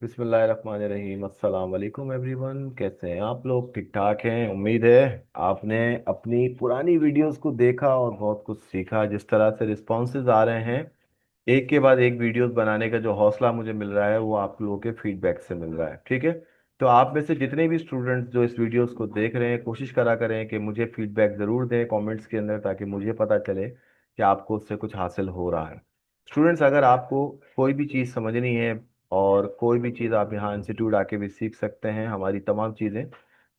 बिस्मिल्लाहिर्रहमानिर्रहीम। अस्सलाम वालेकुम एवरीवन, कैसे हैं आप लोग? ठीक ठाक हैं? उम्मीद है आपने अपनी पुरानी वीडियोस को देखा और बहुत कुछ सीखा। जिस तरह से रिस्पॉन्सेज आ रहे हैं एक के बाद एक वीडियोस बनाने का जो हौसला मुझे मिल रहा है वो आप लोगों के फीडबैक से मिल रहा है। ठीक है, तो आप में से जितने भी स्टूडेंट्स जो इस वीडियोस को देख रहे हैं, कोशिश करा करें कि मुझे फीडबैक ज़रूर दें कमेंट्स के अंदर, ताकि मुझे पता चले कि आपको उससे कुछ हासिल हो रहा है। स्टूडेंट्स, अगर आपको कोई भी चीज़ समझनी है और कोई भी चीज़ आप यहाँ इंस्टीट्यूट आके भी सीख सकते हैं, हमारी तमाम चीज़ें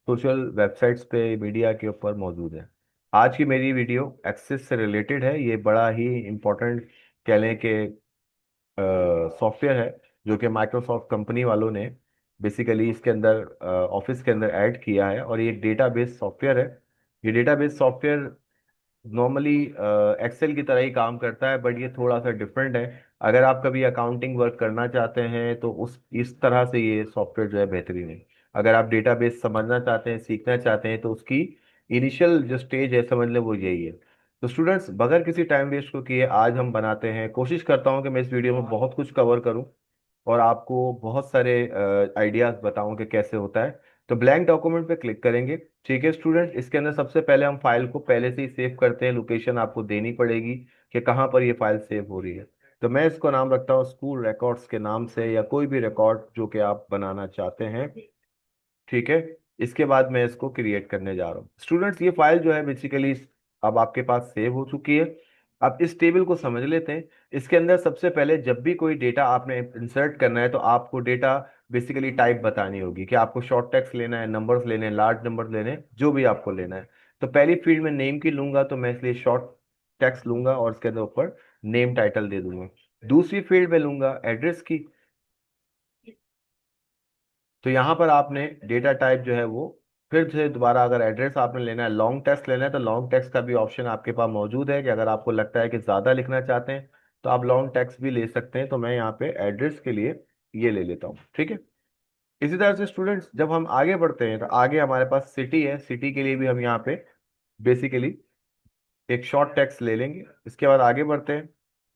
सोशल वेबसाइट्स पे मीडिया के ऊपर मौजूद है। आज की मेरी वीडियो एक्सेस से रिलेटेड है। ये बड़ा ही इम्पोर्टेंट कह लें कि सॉफ्टवेयर है जो कि माइक्रोसॉफ्ट कंपनी वालों ने बेसिकली इसके अंदर ऑफिस के अंदर ऐड किया है, और ये एक डेटाबेस सॉफ्टवेयर है। ये डेटाबेस सॉफ्टवेयर नॉर्मली एक्सेल की तरह ही काम करता है, बट ये थोड़ा सा डिफरेंट है। अगर आप कभी अकाउंटिंग वर्क करना चाहते हैं तो उस इस तरह से ये सॉफ्टवेयर जो है बेहतरीन है। अगर आप डेटाबेस समझना चाहते हैं, सीखना चाहते हैं, तो उसकी इनिशियल जो स्टेज है समझ लें वो यही है। तो स्टूडेंट्स, बगैर किसी टाइम वेस्ट को किए आज हम बनाते हैं। कोशिश करता हूँ कि मैं इस वीडियो में बहुत कुछ कवर करूँ और आपको बहुत सारे आइडियाज बताऊं कि कैसे होता है। तो ब्लैंक डॉक्यूमेंट पे क्लिक करेंगे। ठीक है स्टूडेंट, इसके अंदर सबसे पहले हम फाइल को पहले से ही सेव करते हैं। लोकेशन आपको देनी पड़ेगी कि कहाँ पर ये फाइल सेव हो रही है। तो मैं इसको नाम रखता हूँ स्कूल रिकॉर्ड्स के नाम से, या कोई भी रिकॉर्ड जो कि आप बनाना चाहते हैं। ठीक है, इसके बाद मैं इसको क्रिएट करने जा रहा हूँ। स्टूडेंट्स, ये फाइल जो है बेसिकली अब आपके पास सेव हो चुकी है। अब इस टेबल को समझ लेते हैं। इसके अंदर सबसे पहले जब भी कोई डेटा आपने इंसर्ट करना है तो आपको डेटा बेसिकली टाइप बतानी होगी कि आपको शॉर्ट टेक्स्ट लेना है, नंबर्स लेने हैं, लार्ज नंबर्स लेने हैं, जो भी आपको लेना है। तो पहली फील्ड में नेम की लूंगा, तो मैं इसलिए शॉर्ट टेक्स्ट लूंगा और इसके अंदर ऊपर नेम टाइटल दे दूंगा। दूसरी फील्ड में लूंगा एड्रेस की। तो यहाँ पर आपने डेटा टाइप जो है वो फिर से दोबारा, अगर एड्रेस आपने लेना है, लॉन्ग टेक्स्ट लेना है, तो लॉन्ग टेक्स्ट का भी ऑप्शन आपके पास मौजूद है कि अगर आपको लगता है कि ज़्यादा लिखना चाहते हैं तो आप लॉन्ग टेक्स्ट भी ले सकते हैं। तो मैं यहाँ पे एड्रेस के लिए ये ले लेता हूँ। ठीक है, इसी तरह से स्टूडेंट्स जब हम आगे बढ़ते हैं तो आगे हमारे पास सिटी है। सिटी के लिए भी हम यहाँ पे बेसिकली एक शॉर्ट टेक्स्ट ले लेंगे। इसके बाद आगे बढ़ते हैं।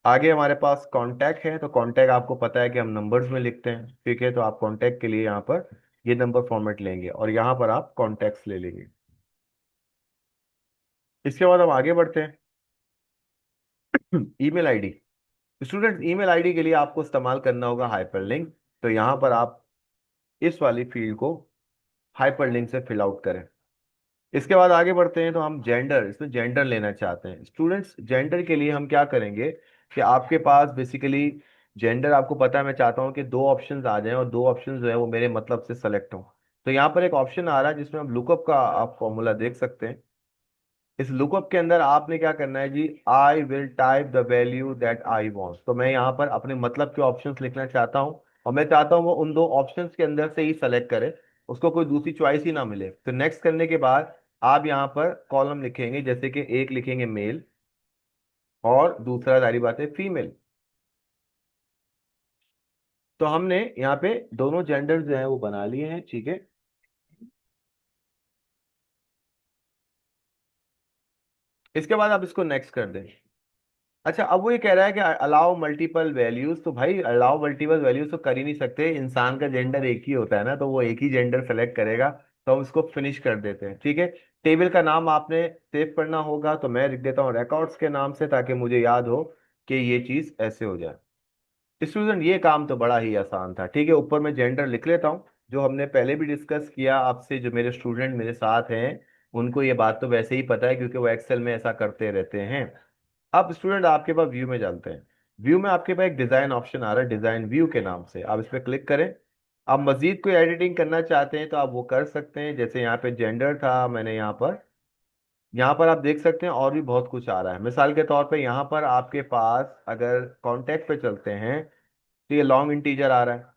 आगे हमारे पास कांटेक्ट है, तो कांटेक्ट आपको पता है कि हम नंबर्स में लिखते हैं। ठीक है, तो आप कांटेक्ट के लिए यहाँ पर ये नंबर फॉर्मेट लेंगे और यहाँ पर आप कॉन्टैक्ट्स ले लेंगे। इसके बाद हम आगे बढ़ते हैं। Email ID. Student, email ID के लिए आपको इस्तेमाल करना होगा हाइपरलिंक। तो यहाँ पर आप इस वाली फील्ड को हाइपरलिंक से फिल आउट करें। इसके बाद आगे बढ़ते हैं तो हम जेंडर, इसमें जेंडर लेना चाहते हैं। स्टूडेंट्स, जेंडर के लिए हम क्या करेंगे कि आपके पास बेसिकली जेंडर आपको पता है, मैं चाहता हूँ कि दो ऑप्शंस आ जाएं और दो ऑप्शंस जो है वो मेरे मतलब से सेलेक्ट हों। तो यहाँ पर एक ऑप्शन आ रहा है जिसमें हम लुकअप का आप फॉर्मूला देख सकते हैं। इस लुकअप के अंदर आपने क्या करना है जी, I will type the value that I want. तो मैं यहाँ पर अपने मतलब के ऑप्शंस लिखना चाहता हूँ और मैं चाहता हूँ वो उन दो ऑप्शंस के अंदर से ही सेलेक्ट करे, उसको कोई दूसरी चॉइस ही ना मिले। तो नेक्स्ट करने के बाद आप यहाँ पर कॉलम लिखेंगे, जैसे कि एक लिखेंगे मेल और दूसरा जारी बात है फीमेल। तो हमने यहाँ पे दोनों जेंडर जो है वो बना लिए हैं। ठीक है, इसके बाद आप इसको नेक्स्ट कर दें। अच्छा, अब वो ये कह रहा है कि अलाउ मल्टीपल वैल्यूज। तो भाई अलाउ मल्टीपल वैल्यूज तो कर ही नहीं सकते, इंसान का जेंडर एक ही होता है ना, तो वो एक ही जेंडर सेलेक्ट करेगा। तो हम इसको फिनिश कर देते हैं। ठीक है, टेबल का नाम आपने सेव करना होगा, तो मैं लिख देता हूँ रिकॉर्ड्स के नाम से, ताकि मुझे याद हो कि ये चीज ऐसे हो जाए। स्टूडेंट, ये काम तो बड़ा ही आसान था। ठीक है, ऊपर मैं जेंडर लिख लेता हूँ, जो हमने पहले भी डिस्कस किया आपसे। जो मेरे स्टूडेंट मेरे साथ हैं उनको ये बात तो वैसे ही पता है, क्योंकि वो एक्सेल में ऐसा करते रहते हैं। अब स्टूडेंट आपके पास व्यू में चलते हैं। व्यू में आपके पास एक डिजाइन ऑप्शन आ रहा है, डिजाइन व्यू के नाम से, आप इस पर क्लिक करें। आप मजीद कोई एडिटिंग करना चाहते हैं तो आप वो कर सकते हैं। जैसे यहाँ पे जेंडर था, मैंने यहाँ पर आप देख सकते हैं और भी बहुत कुछ आ रहा है। मिसाल के तौर पे यहाँ पर आपके पास अगर कॉन्टेक्ट पे चलते हैं तो ये लॉन्ग इंटीजर आ रहा है।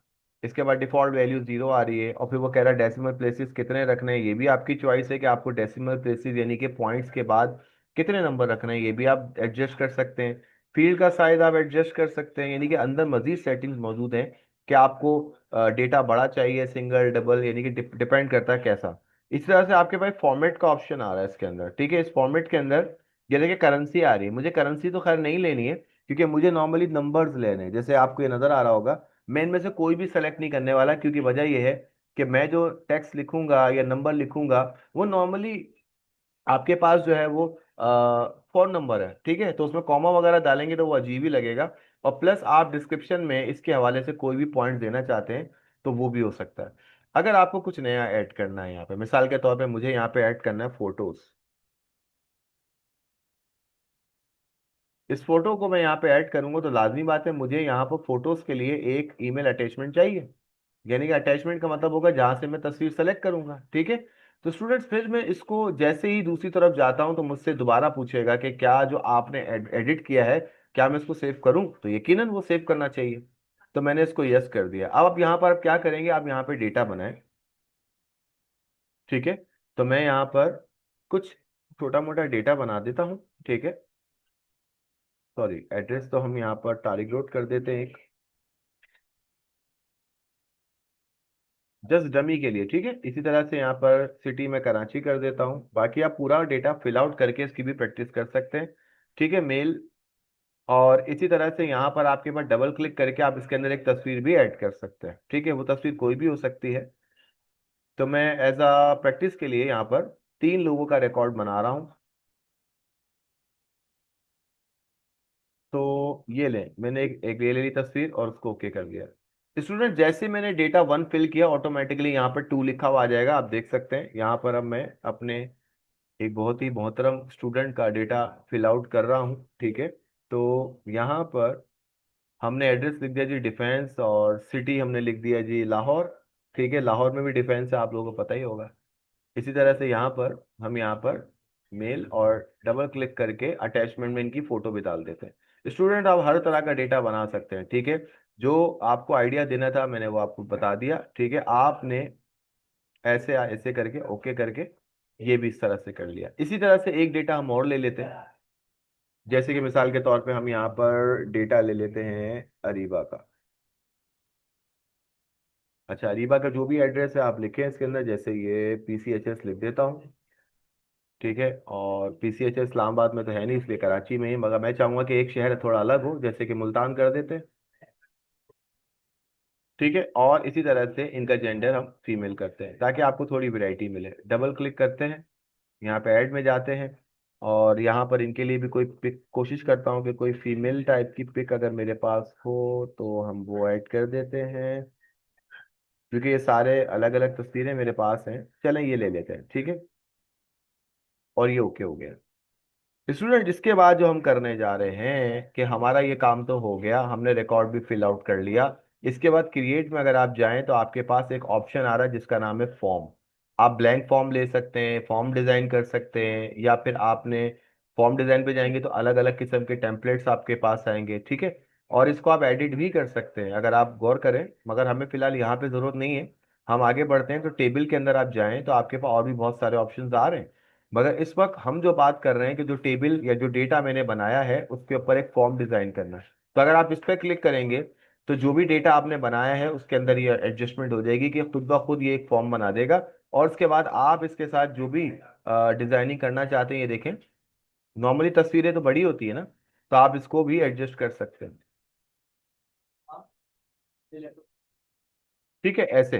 इसके बाद डिफॉल्ट वैल्यू 0 आ रही है, और फिर वो कह रहा है डेसिमल प्लेसेस कितने रखने हैं। ये भी आपकी चॉइस है कि आपको डेसिमल प्लेसेस यानी कि पॉइंट्स के बाद कितने नंबर रखने हैं, ये भी आप एडजस्ट कर सकते हैं। फील्ड का साइज आप एडजस्ट कर सकते हैं, यानी कि अंदर मजीद सेटिंग्स मौजूद हैं कि आपको डेटा बड़ा चाहिए, सिंगल, डबल, यानी कि डिपेंड करता है कैसा। इस तरह से आपके पास फॉर्मेट का ऑप्शन आ रहा है इसके अंदर। ठीक है, इस फॉर्मेट के अंदर ये देखिए करेंसी आ रही है। मुझे करेंसी तो खैर नहीं लेनी है, क्योंकि मुझे नॉर्मली नंबर्स लेने हैं। जैसे आपको ये नजर आ रहा होगा, मैं इनमें से कोई भी सेलेक्ट नहीं करने वाला, क्योंकि वजह यह है कि मैं जो टेक्स्ट लिखूंगा या नंबर लिखूंगा वो नॉर्मली आपके पास जो है वो फोन नंबर है, ठीक है, तो उसमें कॉमा वगैरह डालेंगे तो वो अजीब ही लगेगा। और प्लस आप डिस्क्रिप्शन में इसके हवाले से कोई भी पॉइंट देना चाहते हैं तो वो भी हो सकता है। अगर आपको कुछ नया ऐड करना है यहाँ पे, मिसाल के तौर पे मुझे यहाँ पे ऐड करना है फोटोज। इस फोटो को मैं यहाँ पे ऐड करूंगा तो लाजमी बात है मुझे यहाँ पर फोटोज के लिए एक ईमेल अटैचमेंट चाहिए। यानी कि अटैचमेंट का मतलब होगा जहां से मैं तस्वीर सेलेक्ट करूंगा, ठीक है। तो स्टूडेंट्स फिर मैं इसको जैसे ही दूसरी तरफ जाता हूं तो मुझसे दोबारा पूछेगा कि क्या जो आपने एडिट किया है क्या मैं इसको सेव करूं, तो यकीनन वो सेव करना चाहिए। तो मैंने इसको यस कर दिया। अब आप यहाँ पर आप क्या करेंगे, आप यहाँ पे डेटा बनाएं, ठीक है। तो मैं यहाँ पर कुछ छोटा मोटा डेटा बना देता हूँ, ठीक है। सॉरी, एड्रेस तो हम यहाँ पर तारिक रोड कर देते हैं, जस्ट डमी के लिए, ठीक है। इसी तरह से यहाँ पर सिटी में कराची कर देता हूँ। बाकी आप पूरा डेटा फिल आउट करके इसकी भी प्रैक्टिस कर सकते हैं, ठीक है, मेल। और इसी तरह से यहाँ पर आपके पास डबल क्लिक करके आप इसके अंदर एक तस्वीर भी ऐड कर सकते हैं, ठीक है, वो तस्वीर कोई भी हो सकती है। तो मैं एज अ प्रैक्टिस के लिए यहाँ पर 3 लोगों का रिकॉर्ड बना रहा हूँ। तो ये लें, मैंने एक ले ली तस्वीर और उसको ओके कर दिया। स्टूडेंट जैसे मैंने डेटा 1 फिल किया ऑटोमेटिकली यहाँ पर 2 लिखा हुआ आ जाएगा, आप देख सकते हैं। यहाँ पर अब मैं अपने एक बहुत ही मोहतरम स्टूडेंट का डेटा फिल आउट कर रहा हूँ, ठीक है। तो यहाँ पर हमने एड्रेस लिख दिया जी डिफेंस, और सिटी हमने लिख दिया जी लाहौर, ठीक है। लाहौर में भी डिफेंस है, आप लोगों को पता ही होगा। इसी तरह से यहाँ पर हम यहाँ पर मेल और डबल क्लिक करके अटैचमेंट में इनकी फोटो भी डाल देते हैं। स्टूडेंट आप हर तरह का डेटा बना सकते हैं, ठीक है। जो आपको आइडिया देना था मैंने वो आपको बता दिया, ठीक है। आपने ऐसे ऐसे करके ओके करके ये भी इस तरह से कर लिया। इसी तरह से एक डेटा हम और ले लेते हैं, जैसे कि मिसाल के तौर पे हम यहाँ पर डेटा ले लेते हैं अरीबा का। अच्छा, अरीबा का जो भी एड्रेस है आप लिखें इसके अंदर, जैसे ये PCHS लिख देता हूँ, ठीक है। और PCHS इस्लामाबाद में तो है नहीं, इसलिए कराची में ही, मगर मैं चाहूंगा कि एक शहर थोड़ा अलग हो, जैसे कि मुल्तान कर देते हैं, ठीक है। और इसी तरह से इनका जेंडर हम फीमेल करते हैं ताकि आपको थोड़ी वैरायटी मिले। डबल क्लिक करते हैं, यहाँ पे ऐड में जाते हैं, और यहाँ पर इनके लिए भी कोई पिक कोशिश करता हूँ कि कोई फीमेल टाइप की पिक अगर मेरे पास हो तो हम वो ऐड कर देते हैं, क्योंकि ये सारे अलग अलग तस्वीरें मेरे पास हैं। चलें ये ले लेते हैं, ठीक है। और ये ओके हो गया। स्टूडेंट इसके बाद जो हम करने जा रहे हैं कि हमारा ये काम तो हो गया, हमने रिकॉर्ड भी फिल आउट कर लिया। इसके बाद क्रिएट में अगर आप जाएं तो आपके पास एक ऑप्शन आ रहा है जिसका नाम है फॉर्म। आप ब्लैंक फॉर्म ले सकते हैं, फॉर्म डिजाइन कर सकते हैं, या फिर आपने फॉर्म डिजाइन पे जाएंगे तो अलग अलग किस्म के टेम्पलेट्स आपके पास आएंगे, ठीक है। और इसको आप एडिट भी कर सकते हैं अगर आप गौर करें, मगर हमें फिलहाल यहाँ पे जरूरत नहीं है। हम आगे बढ़ते हैं तो टेबल के अंदर आप जाएं तो आपके पास और भी बहुत सारे ऑप्शंस आ रहे हैं। मगर इस वक्त हम जो बात कर रहे हैं कि जो टेबल या जो डेटा मैंने बनाया है उसके ऊपर एक फॉर्म डिजाइन करना है। तो अगर आप इस पर क्लिक करेंगे तो जो भी डेटा आपने बनाया है उसके अंदर ये एडजस्टमेंट हो जाएगी कि खुद ब खुद ये एक फॉर्म बना देगा। और उसके बाद आप इसके साथ जो भी डिजाइनिंग करना चाहते हैं, ये देखें, नॉर्मली तस्वीरें तो बड़ी होती है ना, तो आप इसको भी एडजस्ट कर सकते हैं, ठीक है, ऐसे।